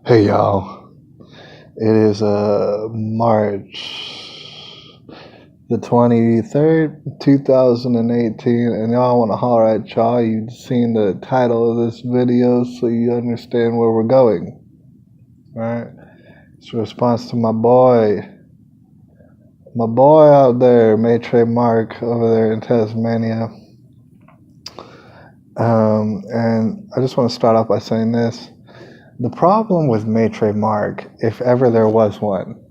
Hey y'all, it is March the 23rd, 2018, and y'all want to holler at y'all. You've seen the title of this video, so you understand where we're going, right? It's a response to my boy out there, Maitre Mark, over there in Tasmania. And I just want to start off by saying this. The problem with Maitre Mark, if ever there was one,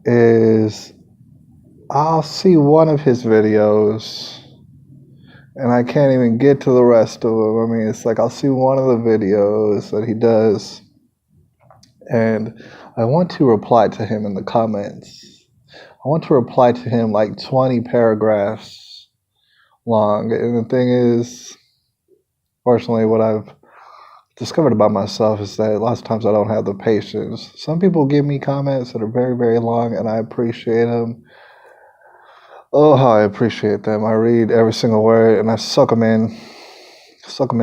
is I'll see one of his videos and I can't even get to the rest of them. I mean, it's like I'll see one of the videos that he does and I want to reply to him in the comments. I want to reply to him like 20 paragraphs long. And the thing is, fortunately, what I've discovered about myself is that lots of times I don't have the patience. Some people give me comments that are very, very long, and I appreciate them. Oh, how I appreciate them. I read every single word, and I suck them in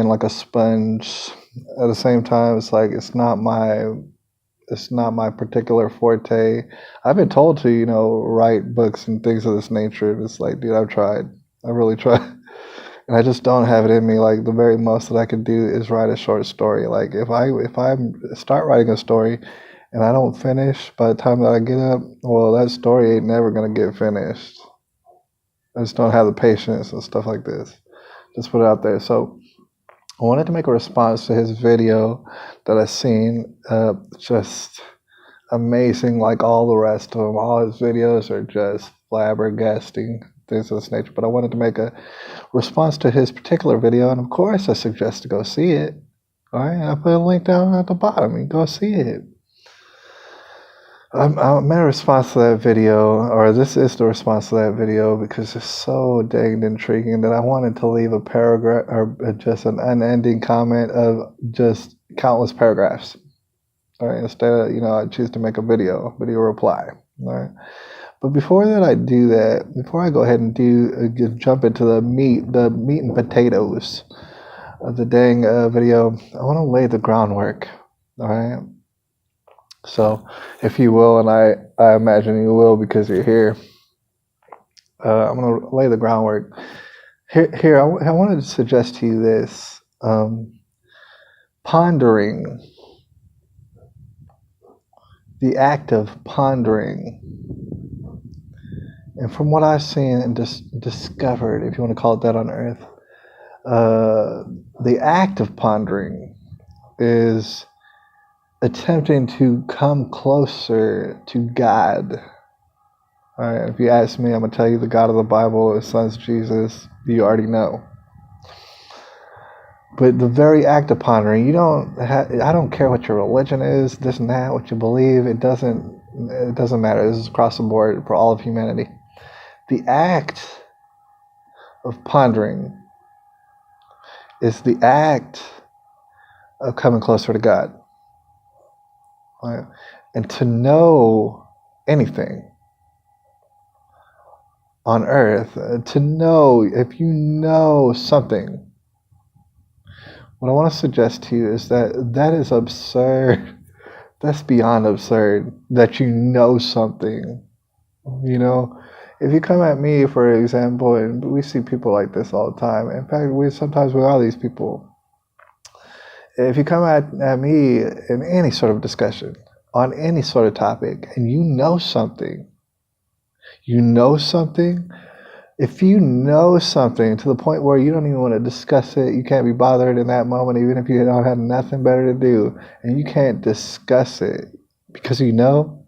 like a sponge. At the same time, it's like it's not my particular forte. I've been told to, write books and things of this nature. It's like, dude, I've tried. I really tried. And I just don't have it in me. Like the very most that I can do is write a short story. Like if I start writing a story and I don't finish by the time that I get up, well, that story ain't never gonna get finished. I just don't have the patience and stuff like this. Just put it out there. So I wanted to make a response to his video that I seen. Just amazing, like all the rest of them. All his videos are just flabbergasting, things of this nature. But I wanted to make a response to his particular video, and of course I suggest to go see it. All right, I put a link down at the bottom. You go see it. I made a response to that video, or this is the response to that video, because it's so dang intriguing that I wanted to leave a paragraph or just an unending comment of just countless paragraphs. All right, instead of, I choose to make a video reply. All right. But before that, I do that. Before I go ahead and jump into the meat and potatoes of the dang video, I want to lay the groundwork. All right. So, if you will, and I imagine you will because you're here, I'm going to lay the groundwork. Here, I wanted to suggest to you this: pondering, the act of pondering. And from what I've seen and discovered, if you want to call it that on earth, the act of pondering is attempting to come closer to God. All right, if you ask me, I'm going to tell you the God of the Bible, His Son's Jesus. You already know. But the very act of pondering, I don't care what your religion is, this and that, what you believe, it doesn't matter. This is across the board for all of humanity. The act of pondering is the act of coming closer to God. Right? And to know anything on earth, to know, if you know something, what I want to suggest to you is that is absurd. That's beyond absurd that you know something. If you come at me, for example, and we see people like this all the time. In fact, sometimes we are these people. If you come at me in any sort of discussion, on any sort of topic, and you know something, if you know something to the point where you don't even want to discuss it, you can't be bothered in that moment, even if you don't have nothing better to do, and you can't discuss it because you know,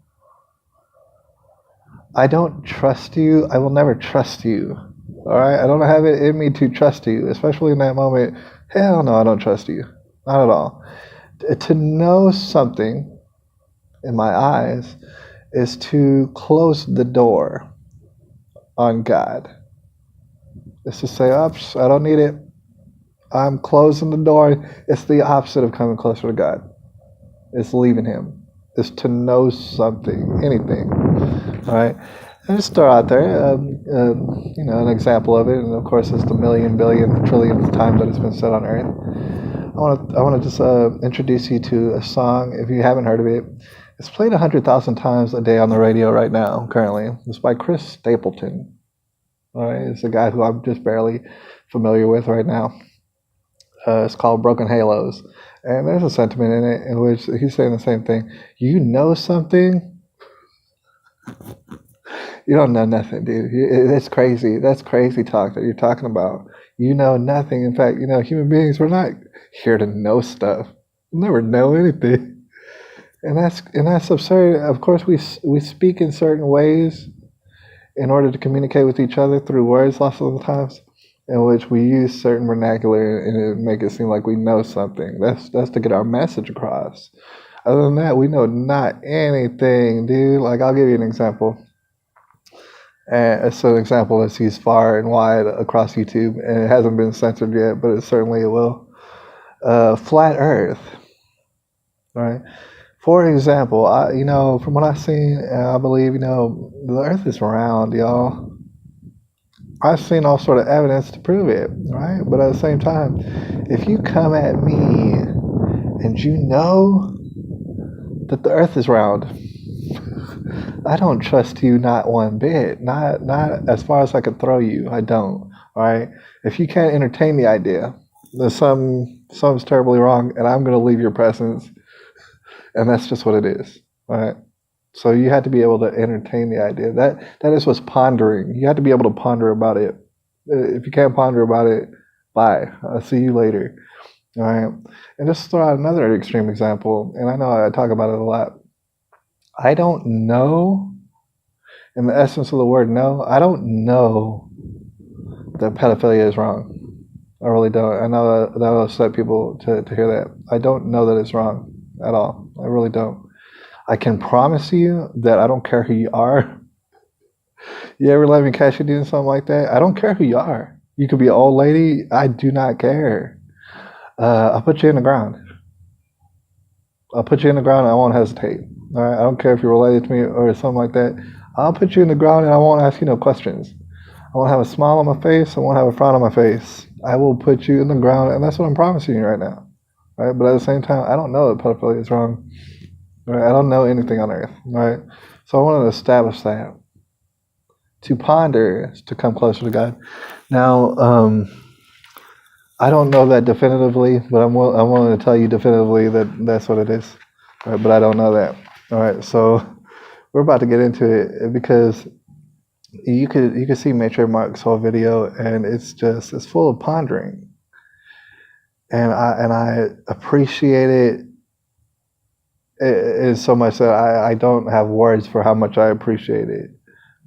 I don't trust you. I will never trust you. All right? I don't have it in me to trust you, especially in that moment. Hell no, I don't trust you. Not at all. To know something, in my eyes, is to close the door on God. It's to say, oops, I don't need it. I'm closing the door. It's the opposite of coming closer to God. It's leaving Him. It's to know something, anything. All right, and just throw out there, an example of it, and of course, it's the million, billion, trillion times that it's been said on Earth. I want to just introduce you to a song. If you haven't heard of it, it's played 100,000 times a day on the radio right now. Currently, it's by Chris Stapleton. All right, it's a guy who I'm just barely familiar with right now. It's called Broken Halos, and there's a sentiment in it in which he's saying the same thing. You know something, you don't know nothing, dude. It's crazy. That's crazy talk that you're talking about. You know nothing. In fact, human beings, we're not here to know stuff. We'll never know anything. And that's absurd. Of course, we speak in certain ways in order to communicate with each other through words lots of the times, in which we use certain vernacular and make it seem like we know something. That's to get our message across. Other than that, we know not anything, dude. Like, I'll give you an example. And it's an example that's used far and wide across YouTube, and it hasn't been censored yet, but it will. Flat Earth, right? For example, from what I've seen, I believe, the Earth is round, y'all. I've seen all sort of evidence to prove it, right? But at the same time, if you come at me and you know that the Earth is round, I don't trust you not one bit. Not as far as I could throw you. I don't. All right. If you can't entertain the idea, then something's terribly wrong, and I'm going to leave your presence, and that's just what it is. All right. So you had to be able to entertain the idea. That is what's pondering. You have to be able to ponder about it. If you can't ponder about it, bye. I'll see you later. All right. And just throw out another extreme example, and I know I talk about it a lot. I don't know, in the essence of the word know, I don't know that pedophilia is wrong. I really don't. I know that will upset people to hear that. I don't know that it's wrong at all. I really don't. I can promise you that I don't care who you are. You ever let me catch you doing something like that? I don't care who you are. You could be an old lady. I do not care. I'll put you in the ground. I'll put you in the ground and I won't hesitate. All right? I don't care if you're related to me or something like that. I'll put you in the ground and I won't ask you no questions. I won't have a smile on my face. I won't have a frown on my face. I will put you in the ground, and that's what I'm promising you right now. Right? But at the same time, I don't know that pedophilia is wrong. Right? I don't know anything on earth. Right? So I wanted to establish that. To ponder is to come closer to God. Now, I don't know that definitively, but I'm willing to tell you definitively that that's what it is. Right? But I don't know that. All right, so we're about to get into it because you could see Matrix Mark's whole video, and it's full of pondering, and I appreciate it. It is so much that I don't have words for how much I appreciate it.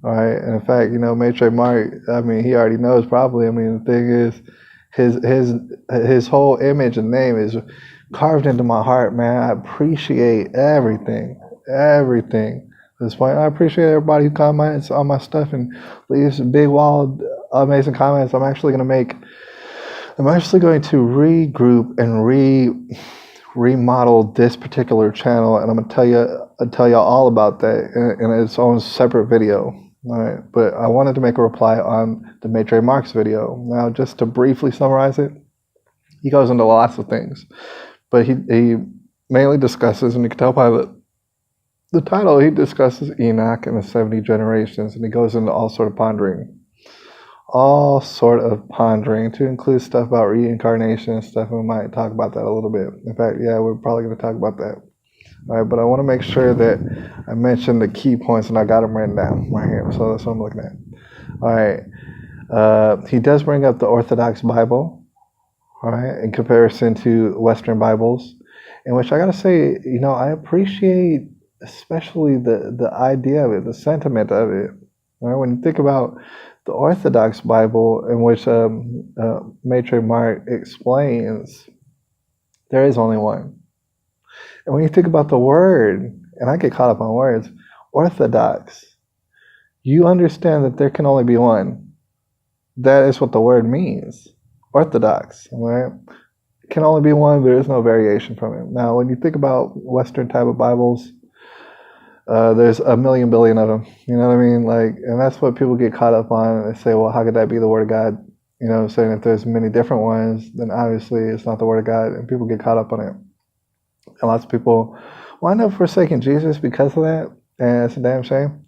All right, and in fact, Matrix Mark, I mean, he already knows probably. I mean, the thing is, his whole image and name is carved into my heart, man. I appreciate everything at this point. I appreciate everybody who comments on my stuff and leaves big, wild, amazing comments. I'm actually going to regroup and remodel this particular channel, and I'm going to tell you all about that in its own separate video. All right, but I wanted to make a reply on the Matrix Marks video. Now, just to briefly summarize it, he goes into lots of things, but he mainly discusses, and you can tell by the title, he discusses Enoch and the 70 generations, and he goes into all sort of pondering to include stuff about reincarnation and stuff, and we might talk about that a little bit. In fact, yeah, we're probably going to talk about that. All right, but I want to make sure that I mention the key points, and I got them written down right here, so that's what I'm looking at. All right, he does bring up the Orthodox Bible, all right, in comparison to Western Bibles, in which I got to say, I appreciate especially the idea of it, the sentiment of it. All right, when you think about the Orthodox Bible, in which Matrix Mark explains, there is only one. And when you think about the word, and I get caught up on words, Orthodox, you understand that there can only be one. That is what the word means. Orthodox, all right? It can only be one. There is no variation from it. Now, when you think about Western type of Bibles, there's a million billion of them. You know what I mean? And that's what people get caught up on. And they say, well, how could that be the Word of God? saying if there's many different ones, then obviously it's not the word of God, and people get caught up on it. And lots of people wind up forsaking Jesus because of that, and it's a damn shame.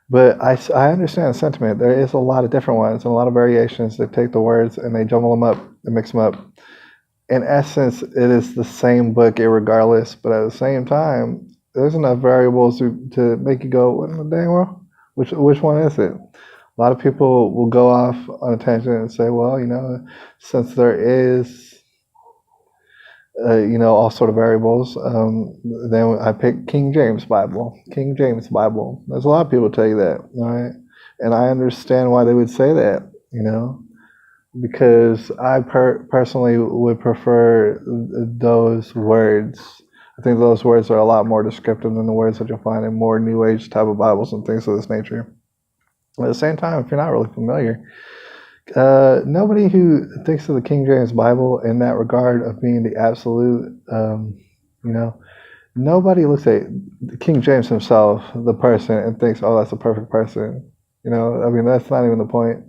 But I understand the sentiment. There is a lot of different ones and a lot of variations. They take the words and they jumble them up and mix them up. In essence, it is the same book irregardless, but at the same time, there's enough variables to make you go, what in the dang world? Which one is it? A lot of people will go off on a tangent and say, well, since there is all sort of variables. Then I picked King James Bible. King James Bible. There's a lot of people tell you that, all right? And I understand why they would say that, because I personally would prefer those words. I think those words are a lot more descriptive than the words that you'll find in more New Age type of Bibles and things of this nature. At the same time, if you're not really familiar, nobody who thinks of the King James Bible in that regard of being the absolute, nobody looks at King James himself, the person, and thinks, oh, that's a perfect person. That's not even the point.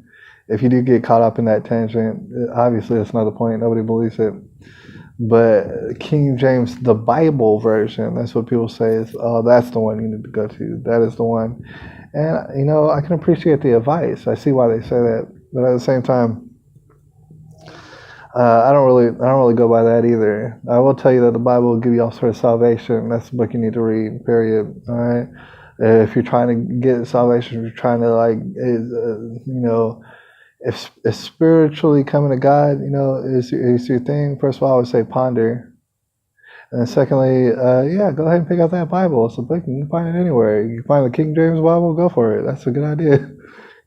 If you do get caught up in that tangent, obviously that's not the point. Nobody believes it. But King James, the Bible version, that's what people say is, oh, that's the one you need to go to. That is the one. And, I can appreciate the advice. I see why they say that. But at the same time, I don't really go by that either. I will tell you that the Bible will give you all sort of salvation. That's the book you need to read, period. All right? If you're trying to get salvation, if you're trying to, if spiritually coming to God, is your thing, first of all, I would say ponder. And then secondly, go ahead and pick out that Bible. It's a book. You can find it anywhere. You can find the King James Bible, go for it. That's a good idea.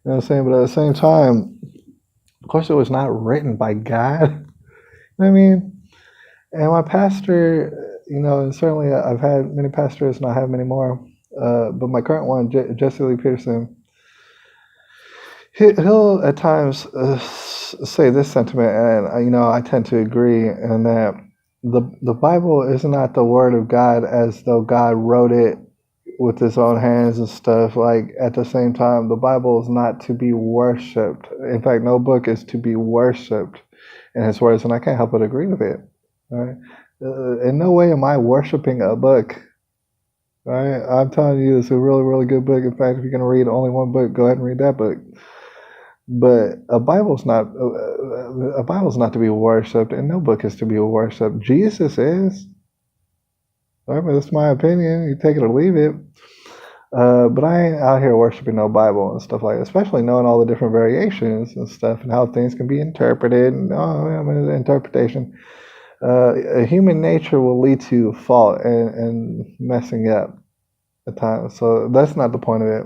You know what I'm saying? But at the same time, of course, it was not written by God. You know what I mean? And my pastor, and certainly I've had many pastors and I have many more. But my current one, Jesse Lee Peterson, he'll at times say this sentiment, and I tend to agree, in that the Bible is not the word of God as though God wrote it with his own hands and stuff. Like, at the same time, the Bible is not to be worshipped. In fact, no book is to be worshipped in his words, and I can't help but agree with it. Right? In no way am I worshiping a book. Right? I'm telling you, it's a really, really good book. In fact, if you're going to read only one book, go ahead and read that book. But a Bible's not to be worshipped, and no book is to be worshipped. Jesus is. All right, but that's my opinion. You take it or leave it. But I ain't out here worshiping no Bible and stuff like that, especially knowing all the different variations and stuff and how things can be interpreted and interpretation. Human nature will lead to fault and messing up at times. So that's not the point of it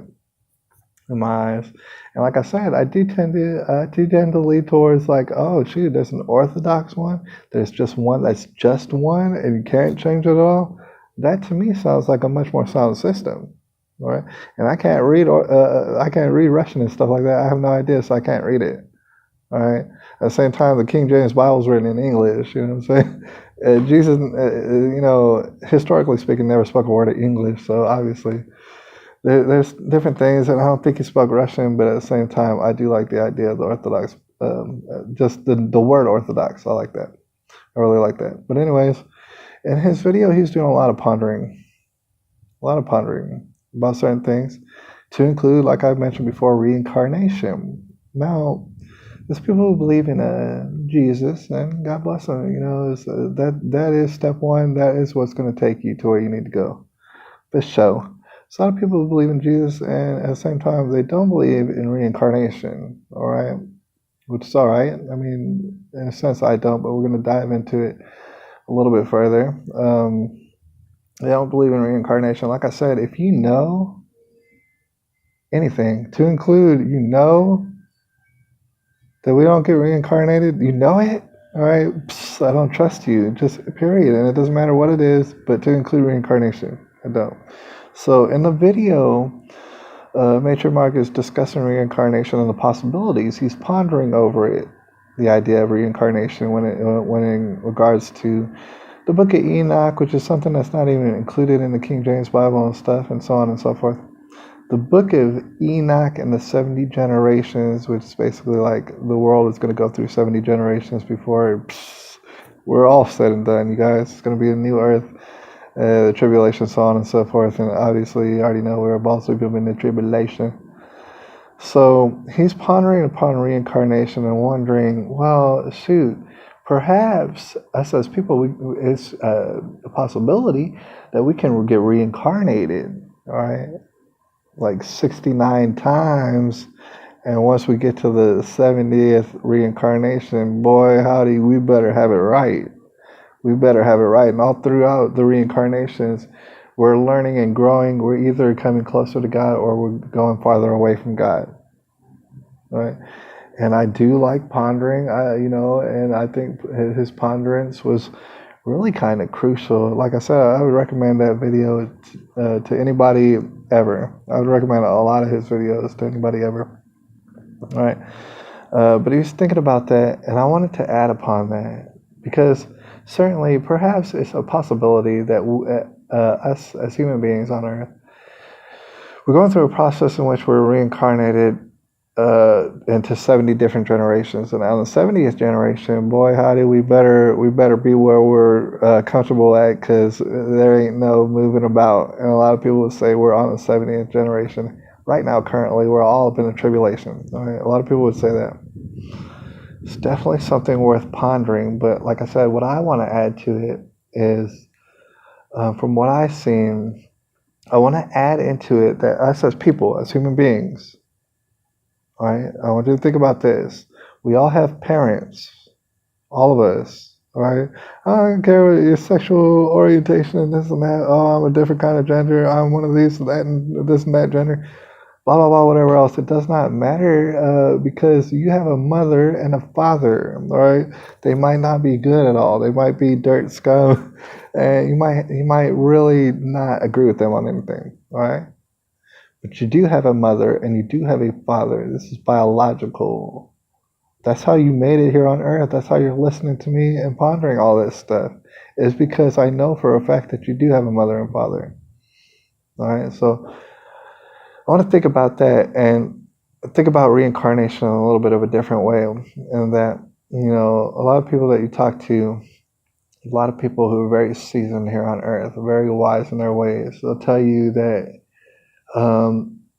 in my eyes. And like I said, I do tend to lead towards like, oh shoot, there's an orthodox one. There's just one that's just one, and you can't change it all. That to me sounds like a much more sound system, all right? And I can't read Russian and stuff like that. I have no idea, so I can't read it. All right. At the same time, the King James Bible is written in English. You know what I'm saying? Jesus, historically speaking, never spoke a word of English. So obviously, there's different things, and I don't think he spoke Russian. But at the same time, I do like the idea of the Orthodox, just the word Orthodox. I like that. I really like that. But anyways, in his video, he's doing a lot of pondering about certain things, to include, like I mentioned before, reincarnation. Now, there's people who believe in Jesus, and God bless them. That is step one. That is what's going to take you to where you need to go. For sure. So a lot of people who believe in Jesus, and at the same time, they don't believe in reincarnation. All right, which is all right. I mean, in a sense, I don't, but we're going to dive into it a little bit further. They don't believe in reincarnation. Like I said, if you know anything, to include, that we don't get reincarnated, you know it, all right? I don't trust you, just period. And it doesn't matter what it is, but to include reincarnation, I don't. So in the video, Major Mark is discussing reincarnation and the possibilities. He's pondering over it, the idea of reincarnation when in regards to the book of Enoch, which is something that's not even included in the King James Bible and stuff, and so on and so forth. The book of Enoch and the 70 generations, which is basically like the world is going to go through 70 generations before we're all said and done, you guys. It's going to be a new earth, the tribulation, so on and so forth. And obviously, you already know we're about to be in the tribulation. So he's pondering upon reincarnation and wondering, well, shoot, perhaps us as people, it's a possibility that we can get reincarnated, all right? Like 69 times, and once we get to the 70th reincarnation, boy howdy, we better have it right. We better have it right. And all throughout the reincarnations, we're learning and growing. We're either coming closer to God or we're going farther away from God, right? And I do like pondering, and I think his ponderance was really kind of crucial. Like I said, I would recommend that video to anybody ever. I would recommend a lot of his videos to anybody ever. All right. But he was thinking about that, and I wanted to add upon that because certainly, perhaps it's a possibility that us as human beings on Earth, we're going through a process in which we're reincarnated into 70 different generations, and on the 70th generation, boy howdy, we better be where we're comfortable at, because there ain't no moving about. And a lot of people would say we're on the 70th generation right now. Currently, we're all up in a tribulation. All right? A lot of people would say that. It's definitely something worth pondering. But like I said, what I want to add to it is, from what I've seen, I want to add into it that us as people, as human beings, all right, I want you to think about this. We all have parents, all of us, all right? I don't care what your sexual orientation and this and that. Oh, I'm a different kind of gender. I'm one of these, that, and this and that gender. Blah, blah, blah, whatever else. It does not matter because you have a mother and a father, all right? They might not be good at all. They might be dirt scum, and you might really not agree with them on anything, all right? But you do have a mother and you do have a father. This is biological. That's how you made it here on Earth. That's how you're listening to me and pondering all this stuff. It's because I know for a fact that you do have a mother and father. All right, so I want to think about that and think about reincarnation in a little bit of a different way. And that, a lot of people that you talk to, a lot of people who are very seasoned here on Earth, very wise in their ways, they'll tell you that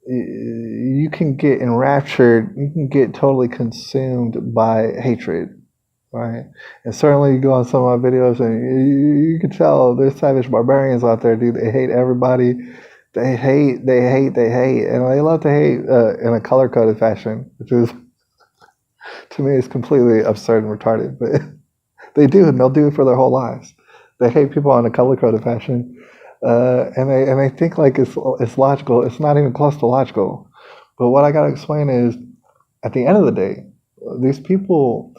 you can get enraptured, you can get totally consumed by hatred, right? And certainly you go on some of my videos and you can tell there's savage barbarians out there, dude. They hate everybody. They hate, and they love to hate in a color-coded fashion, which is, to me, is completely absurd and retarded. But they do, and they'll do it for their whole lives. They hate people in a color-coded fashion. And they think like it's logical. It's not even close to logical. But what I gotta explain is, at the end of the day, these people,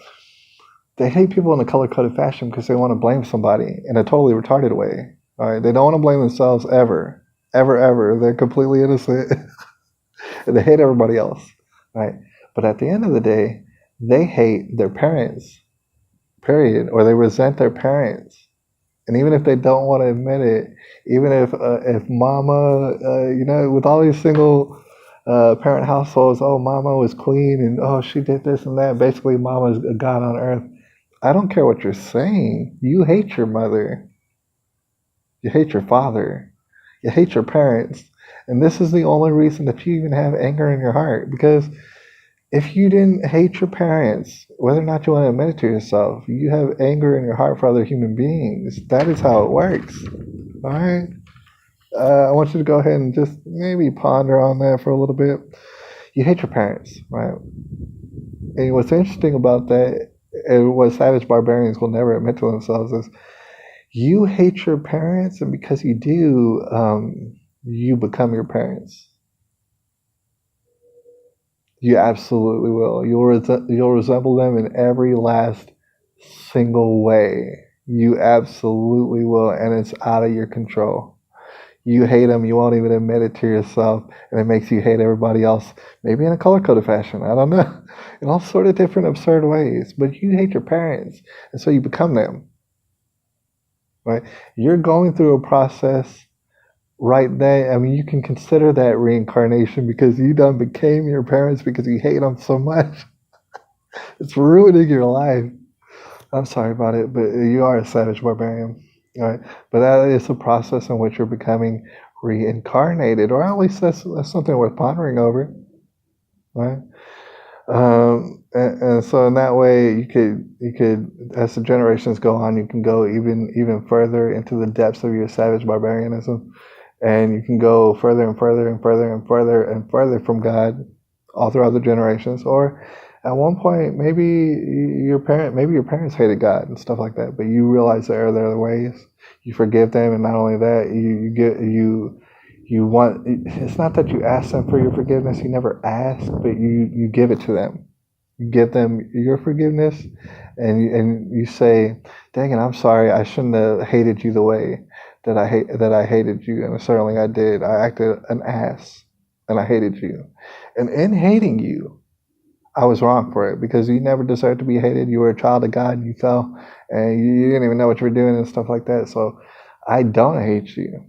they hate people in a color-coded fashion because they want to blame somebody in a totally retarded way. All right, they don't want to blame themselves ever. They're completely innocent, and they hate everybody else. Right? But at the end of the day, they hate their parents. Period. Or they resent their parents. And even if they don't want to admit it, even if mama, with all these single parent households, oh, mama was queen and oh, she did this and that. Basically, mama's a god on earth. I don't care what you're saying. You hate your mother. You hate your father. You hate your parents. And this is the only reason that you even have anger in your heart. Because if you didn't hate your parents, whether or not you want to admit it to yourself, you have anger in your heart for other human beings. That is how it works. All right? I want you to go ahead and just maybe ponder on that for a little bit. You hate your parents, right? And what's interesting about that, and what savage barbarians will never admit to themselves, is you hate your parents, and because you do, you become your parents. You absolutely will. You'll resemble them in every last single way. You absolutely will, and it's out of your control. You hate them, you won't even admit it to yourself, and it makes you hate everybody else, maybe in a color-coded fashion, I don't know, in all sort of different absurd ways. But you hate your parents, and so you become them, right? You're going through a process right there, I mean, you can consider that reincarnation because you done became your parents because you hate them so much. It's ruining your life. I'm sorry about it, but you are a savage barbarian. All right. But that is a process in which you're becoming reincarnated, or at least that's something worth pondering over. Right. And so in that way, you could, as the generations go on, you can go even further into the depths of your savage barbarianism, and you can go further and further and further and further and further from God, all throughout the generations. Or at one point, maybe your parents hated God and stuff like that, but you realize there are other ways. You forgive them, and not only that, you want. It's not that you ask them for your forgiveness. You never ask, but you give it to them. You give them your forgiveness, and you say, "Dang it, I'm sorry. I shouldn't have hated you the way that I hated you, and certainly I did. I acted an ass, and I hated you. And in hating you, I was wrong for it because you never deserved to be hated. You were a child of God, and you fell, and you didn't even know what you were doing and stuff like that. So I don't hate you.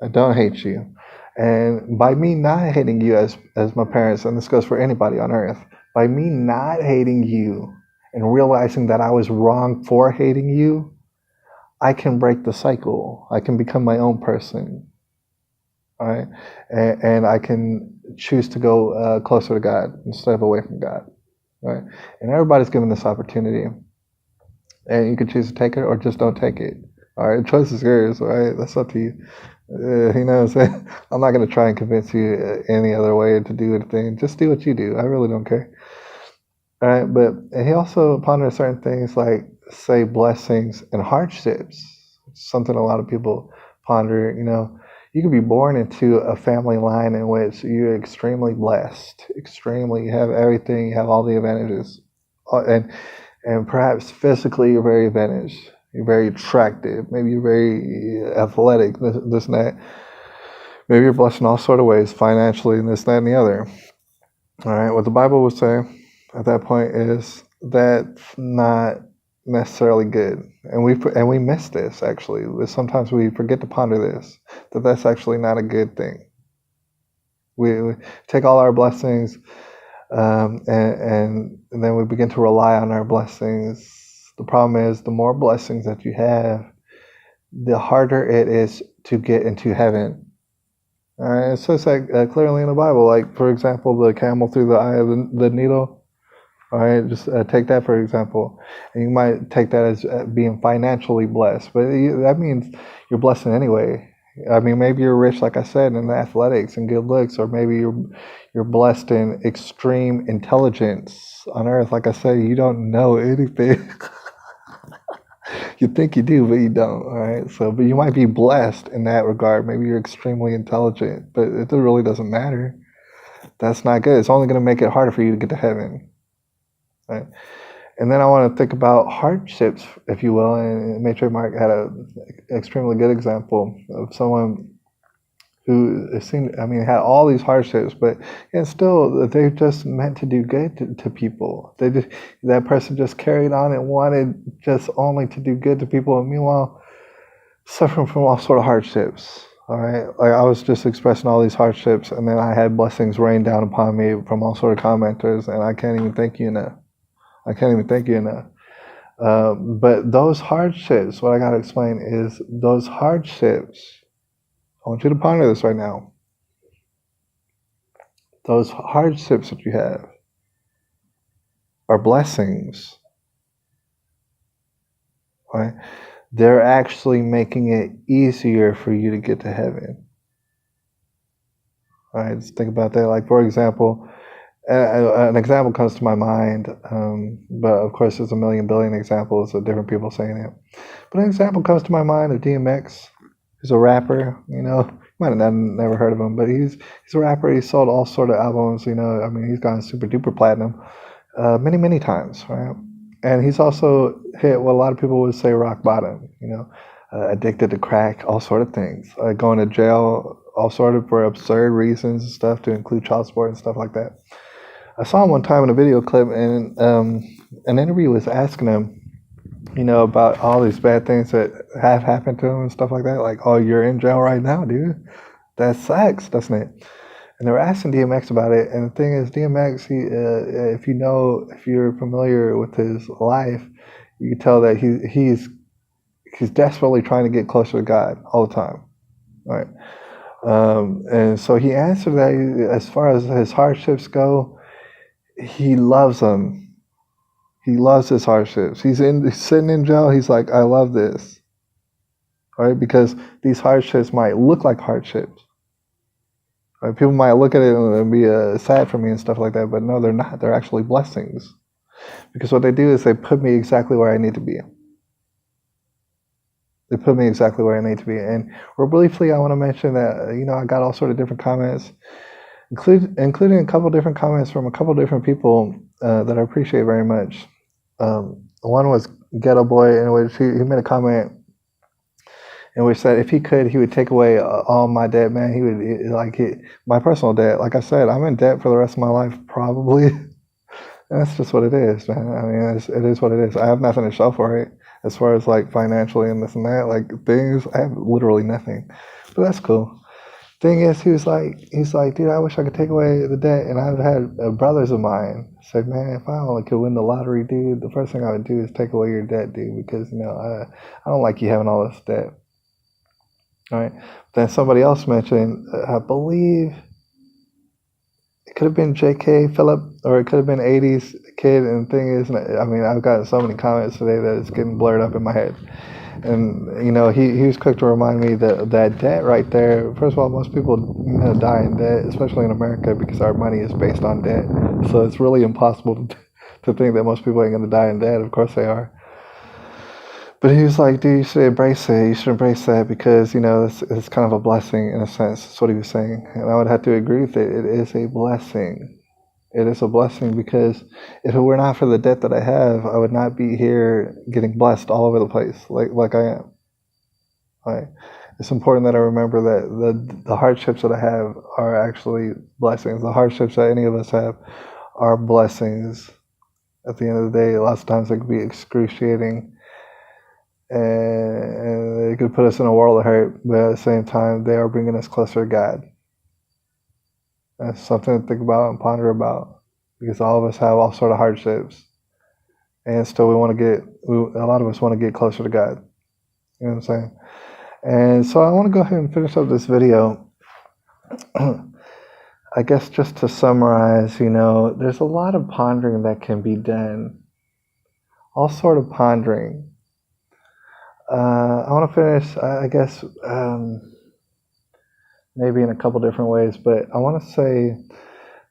I don't hate you. And by me not hating you as my parents, and this goes for anybody on earth, by me not hating you and realizing that I was wrong for hating you, I can break the cycle. I can become my own person. All right. And I can choose to go closer to God instead of away from God. Right. And everybody's given this opportunity. And you can choose to take it or just don't take it. All right. The choice is yours. All right. That's up to you. You know what I'm saying? I'm not going to try and convince you any other way to do anything. Just do what you do. I really don't care. All right. But he also pondered certain things like, say, blessings and hardships. Something a lot of people ponder. You know, you could be born into a family line in which you're extremely blessed, you have everything, you have all the advantages, and perhaps physically you're very advantaged. You're very attractive. Maybe you're very athletic, this and that. Maybe you're blessed in all sort of ways, financially, and this, that, and the other. All right. What the Bible would say at that point is that's not necessarily good, and we miss this actually. Sometimes we forget to ponder this, that's actually not a good thing. We take all our blessings, and then we begin to rely on our blessings. The problem is, the more blessings that you have, the harder it is to get into heaven. All right, it says that clearly in the Bible. Like, for example, the camel through the eye of the needle. All right, just take that for example. And you might take that as being financially blessed, but that means you're blessed in any way. I mean, maybe you're rich, like I said, in athletics and good looks, or maybe you're blessed in extreme intelligence on earth. Like I said, you don't know anything. You think you do, but you don't. All right. So, but you might be blessed in that regard. Maybe you're extremely intelligent, but it really doesn't matter. That's not good. It's only going to make it harder for you to get to heaven. Right. And then I want to think about hardships, if you will. And Matrix Mark had an extremely good example of someone who had all these hardships, but and still they're just meant to do good to people. That person just carried on and wanted just only to do good to people, and meanwhile suffering from all sort of hardships. All right, like I was just expressing all these hardships, and then I had blessings rain down upon me from all sort of commenters, and I can't even thank you enough. But those hardships, what I got to explain is those hardships. I want you to ponder this right now. Those hardships that you have are blessings, right? They're actually making it easier for you to get to heaven. All right, just think about that. Like, for example, an example comes to my mind, but of course there's a million billion examples of different people saying it. But an example comes to my mind of DMX. He's a rapper, you might have never heard of him, but he's a rapper. He sold all sort of albums, I mean, he's gone super duper platinum many, many times, right? And he's also hit what a lot of people would say rock bottom, addicted to crack, all sort of things, going to jail, all sort of for absurd reasons and stuff, to include child support and stuff like that. I saw him one time in a video clip, and an interview was asking him, about all these bad things that have happened to him and stuff like that. Like, oh, you're in jail right now, dude. That sucks, doesn't it? And they were asking DMX about it. And the thing is, DMX, if you're familiar with his life, you can tell that he's desperately trying to get closer to God all the time, right? And so he answered that as far as his hardships go, he loves them. He loves his hardships. He's sitting in jail. He's like, I love this, right? Because these hardships might look like hardships. Right? People might look at it and be sad for me and stuff like that, but no, they're not. They're actually blessings. Because what they do is they put me exactly where I need to be. They put me exactly where I need to be. And real briefly, I want to mention that, I got all sort of different comments, including a couple different comments from a couple different people that I appreciate very much. One was Ghetto Boy, in which he made a comment in which said if he could, he would take away all my debt, man. He would, my personal debt. Like I said, I'm in debt for the rest of my life, probably. And that's just what it is, man. I mean, it is what it is. I have nothing to show for it as far as like financially and this and that. Like things, I have literally nothing. But that's cool. Thing is, he's like, dude, I wish I could take away the debt. And I've had brothers of mine say, man, if I only could win the lottery, dude, the first thing I would do is take away your debt, dude, because I don't like you having all this debt. All right. Then somebody else mentioned, I believe it could have been J.K. Phillip, or it could have been 80s kid. And the thing is, I mean, I've gotten so many comments today that it's getting blurred up in my head. And, he was quick to remind me that debt right there, first of all, most people die in debt, especially in America, because our money is based on debt. So it's really impossible to think that most people ain't going to die in debt. Of course they are. But he was like, dude, you should embrace it. You should embrace that because, it's kind of a blessing in a sense. That's what he was saying. And I would have to agree with it. It is a blessing. It is a blessing because if it were not for the debt that I have, I would not be here getting blessed all over the place like I am. Right? It's important that I remember that the hardships that I have are actually blessings. The hardships that any of us have are blessings. At the end of the day, lots of times they could be excruciating and it could put us in a world of hurt, but at the same time, they are bringing us closer to God. That's something to think about and ponder about, because all of us have all sort of hardships, and still a lot of us want to get closer to God. You know what I'm saying? And so I want to go ahead and finish up this video. I guess just to summarize, there's a lot of pondering that can be done. All sort of pondering. I want to finish, I guess, maybe in a couple different ways, but I want to say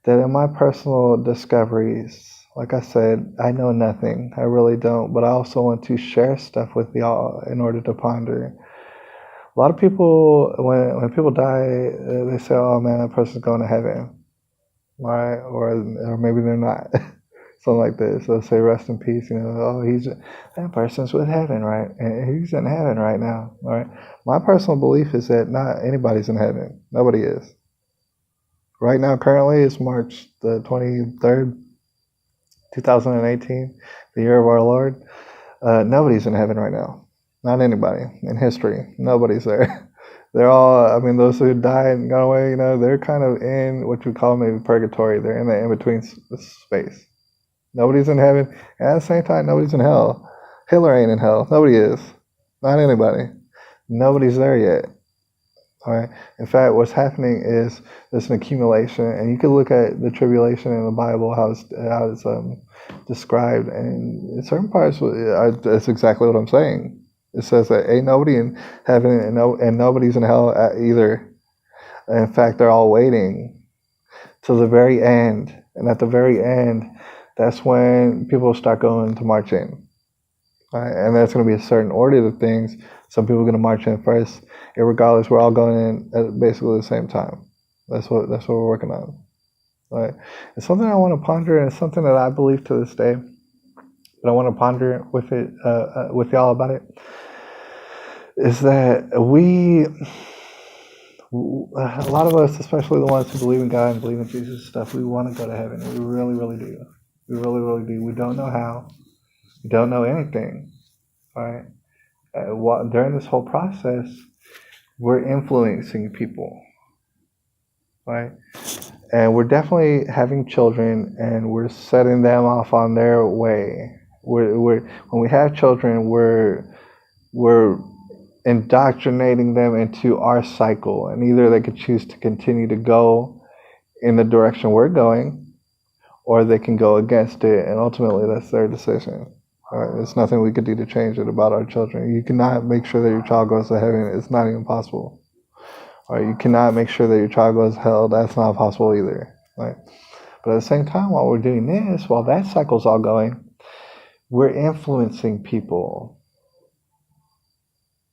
that in my personal discoveries, like I said, I know nothing. I really don't, but I also want to share stuff with y'all in order to ponder. A lot of people, when people die, they say, oh man, that person's going to heaven, right? Or maybe they're not. Something like this. They'll say, rest in peace. That person's with heaven, right? And he's in heaven right now, all right? My personal belief is that not anybody's in heaven. Nobody is. Right now, currently, it's March the 23rd, 2018, the year of our Lord. Nobody's in heaven right now. Not anybody in history. Nobody's there. They're all, those who died and gone away, they're kind of in what we call maybe purgatory. They're in the in-between space. Nobody's in heaven. And at the same time, nobody's in hell. Hitler ain't in hell. Nobody is. Not anybody. Nobody's there yet. All right. In fact, what's happening is there's an accumulation, and you can look at the tribulation in the Bible, how it's described, and in certain parts, that's exactly what I'm saying. It says that ain't nobody in heaven and nobody's in hell either. In fact, they're all waiting till the very end, and at the very end, that's when people start going to march in. Right? And there's going to be a certain order to things. Some people are going to march in first. Irregardless, we're all going in at basically the same time. That's what we're working on. Right? It's something I want to ponder, and it's something that I believe to this day. But I want to ponder with y'all about it. Is that a lot of us, especially the ones who believe in God and believe in Jesus and stuff, we want to go to heaven. We really, really do. We really, really do. We don't know how. We don't know anything. right? During this whole process, we're influencing people, right? And we're definitely having children, and we're setting them off on their way. When we have children, we're indoctrinating them into our cycle, and either they could choose to continue to go in the direction we're going, or they can go against it, and ultimately that's their decision. Right? There's nothing we could do to change it about our children. You cannot make sure that your child goes to heaven. It's not even possible. Right? You cannot make sure that your child goes to hell. That's not possible either. Right? But at the same time, while we're doing this, while that cycle's all going, we're influencing people.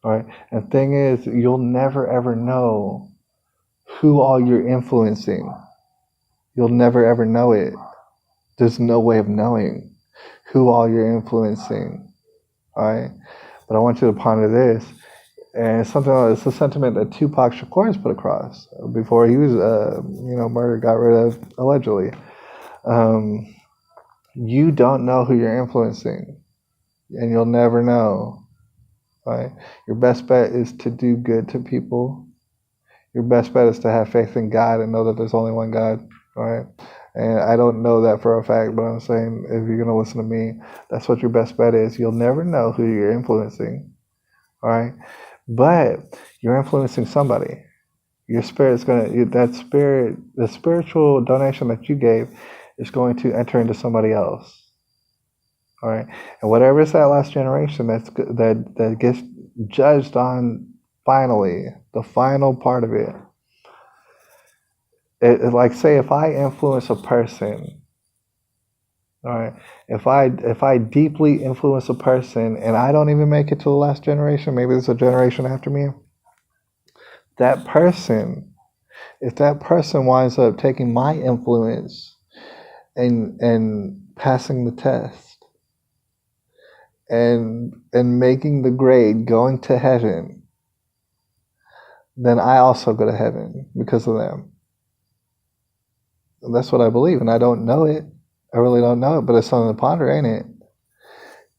Right? And the thing is, you'll never ever know who all you're influencing. You'll never ever know it. There's no way of knowing who all you're influencing. All right? But I want you to ponder this. And it's a sentiment that Tupac Shakur has put across before he was, murdered, got rid of, allegedly. You don't know who you're influencing, and you'll never know. Right? Your best bet is to do good to people. Your best bet is to have faith in God and know that there's only one God. Right? And I don't know that for a fact, but I'm saying if you're going to listen to me, that's what your best bet is. You'll never know who you're influencing. All right? But you're influencing somebody. Your spirit's the spiritual donation that you gave is going to enter into somebody else. All right? And whatever is that last generation that gets judged on finally, the final part of it. Like, say, if I influence a person, all right, if I deeply influence a person and I don't even make it to the last generation, maybe there's a generation after me, if that person winds up taking my influence and passing the test and making the grade, going to heaven, then I also go to heaven because of them. That's what I believe, and I don't know it. I really don't know it, but it's something to ponder, ain't it?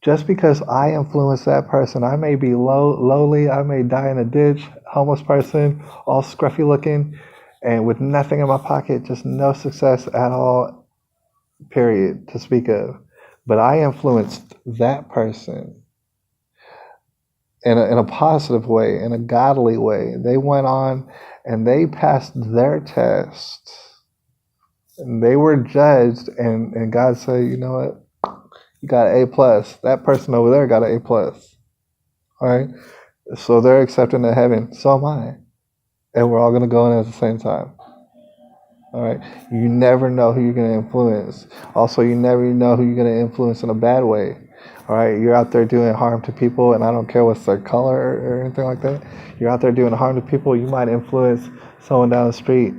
Just because I influence that person, I may be lowly, I may die in a ditch, homeless person, all scruffy looking, and with nothing in my pocket, just no success at all, period, to speak of. But I influenced that person in a positive way, in a godly way. They went on and they passed their test. And they were judged, and God said, you know what? You got an A+. That person over there got an A+. All right? So they're accepted into heaven. So am I. And we're all going to go in at the same time. All right? You never know who you're going to influence. Also, you never know who you're going to influence in a bad way. All right? You're out there doing harm to people, and I don't care what's their color or anything like that. You're out there doing harm to people. You might influence someone down the street.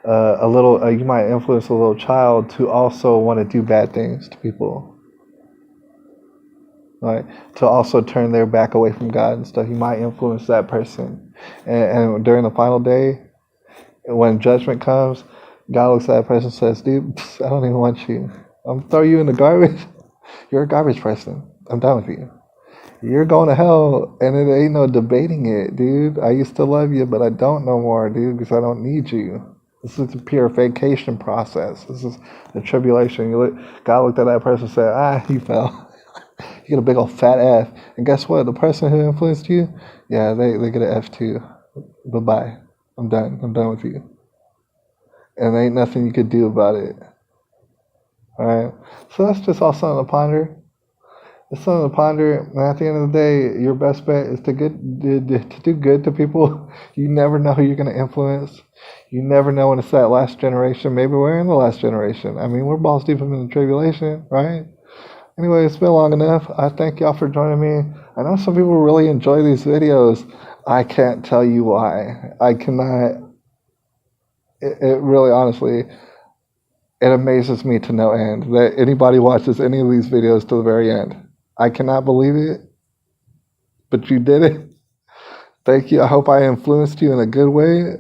You might influence a little child to also want to do bad things to people, right? To also turn their back away from God and stuff. You might influence that person, and during the final day, when judgment comes, God looks at that person and says, "Dude, I don't even want you. I'm gonna throw you in the garbage. You're a garbage person. I'm done with you. You're going to hell, and it ain't no debating it, dude. I used to love you, but I don't no more, dude, because I don't need you." This is the purification process. This is the tribulation. God looked at that person and said, you fell. You get a big old fat F. And guess what? The person who influenced you, yeah, they get an F too. Bye-bye. I'm done. I'm done with you. And there ain't nothing you could do about it. All right? So that's just all something to ponder. It's something to ponder. And at the end of the day, your best bet is to do good to people. You never know who you're going to influence. You never know when it's that last generation. Maybe we're in the last generation. I mean, we're balls deep in the tribulation, right? Anyway, it's been long enough. I thank y'all for joining me. I know some people really enjoy these videos. I can't tell you why. I cannot. It really, honestly, it amazes me to no end that anybody watches any of these videos to the very end. I cannot believe it, but you did it. Thank you. I hope I influenced you in a good way.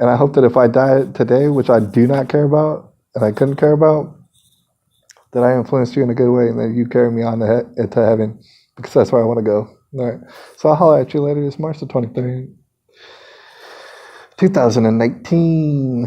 And I hope that if I die today, which I do not care about, and I couldn't care about, that I influenced you in a good way and that you carry me on to heaven. because that's where I want to go. All right. So I'll holler at you later. It's March the 23rd, 2019.